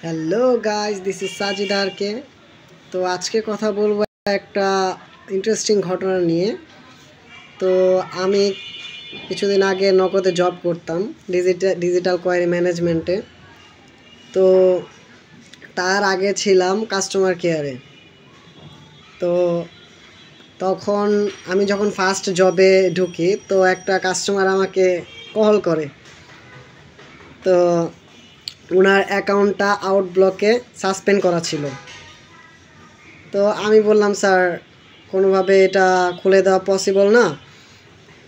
Hello guys, this is Sajid R K. তো আজকে কথা বলবো একটা ইন্টারেস্টিং ঘটনা নিয়ে। তো আমি কিছুদিন আগে নগদে জব করতাম ডিজিটাল কোয়ারি ম্যানেজমেন্টে। তো তার আগে ছিলাম কাস্টমার কেয়ারে। তো তখন আমি যখন ফার্স্ট জবে ঢুকি, তো একটা কাস্টমার আমাকে কল করে। তো ওনার অ্যাকাউন্টটা আউট ব্লকে সাসপেন্ড করা ছিল। তো আমি বললাম, স্যার কোনোভাবে এটা খুলে দেওয়া পসিবল না,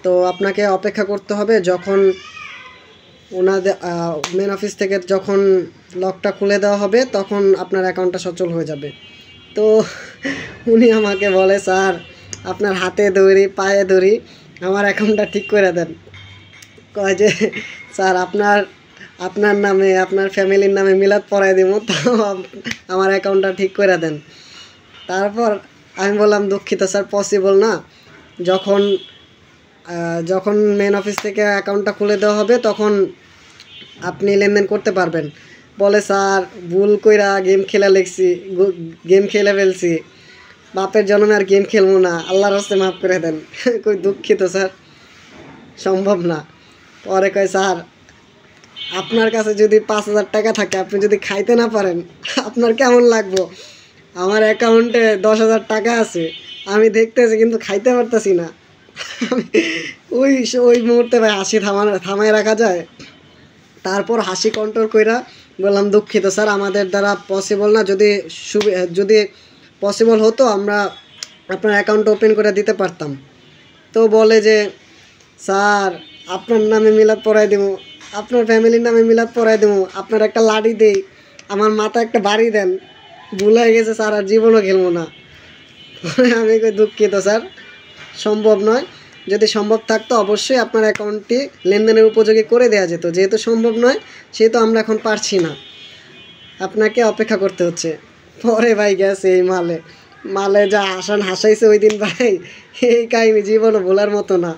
তো আপনাকে অপেক্ষা করতে হবে যখন ওনাদের মেন অফিস থেকে যখন লকটা খুলে দেওয়া হবে তখন আপনার অ্যাকাউন্টটা সচল হয়ে যাবে। তো উনি আমাকে বলে, স্যার আপনার হাতে ধরি পায়ে ধরি, আমার অ্যাকাউন্টটা ঠিক করে দেন। কয় যে, স্যার আপনার নামে আপনার ফ্যামিলির নামে মিলাদ পড়াই দিব, তাও আমার অ্যাকাউন্টটা ঠিক করে দেন। তারপর আমি বললাম, দুঃখিত স্যার, পসিবল না। যখন যখন মেন অফিস থেকে অ্যাকাউন্টটা খুলে দেওয়া হবে তখন আপনি লেনদেন করতে পারবেন। বলে, স্যার ভুল কইরা গেম খেলে ফেলছি, বাপের জন্মে আর গেম খেলবো না, আল্লাহর হস্তে মাফ করে দেন। কই দুঃখিত স্যার, সম্ভব না। পরে কয়, স্যার আপনার কাছে যদি 5,000 টাকা থাকে, আপনি যদি খাইতে না পারেন আপনার কেমন লাগবো? আমার অ্যাকাউন্টে 10,000 টাকা আছে, আমি দেখতেছি কিন্তু খাইতে পারতেছি না। ওই ওই মুহূর্তে ভাই হাসি থামায় রাখা যায়? তারপর হাসি কন্ট্রোল কইরা বললাম, দুঃখিত স্যার, আমাদের দ্বারা পসিবল না। যদি পসিবল হতো আমরা আপনার অ্যাকাউন্ট ওপেন করে দিতে পারতাম। তো বলে যে, স্যার আপনার নামে মিলাদ পড়াই দেবো, আপনার ফ্যামিলির নামে মিলাদ পড়াই দেবো, আপনার একটা লাঠি দেই, আমার মাথা একটা বাড়ি দেন, ভুল হয়ে গেছে স্যার, আর জীবনও খেলবো না। আমি কই, দুঃখিত স্যার, সম্ভব নয়। যদি সম্ভব থাকতো অবশ্যই আপনার অ্যাকাউন্টটি লেনদেনের উপযোগী করে দেওয়া যেত। যেহেতু সম্ভব নয় সেহেতু আমরা এখন পারছি না, আপনাকে অপেক্ষা করতে হচ্ছে। পরে ভাই গেছে এই মালে যা হাসাইছে ওই দিন ভাই, এই কাহিনি জীবনও ভোলার মতো না।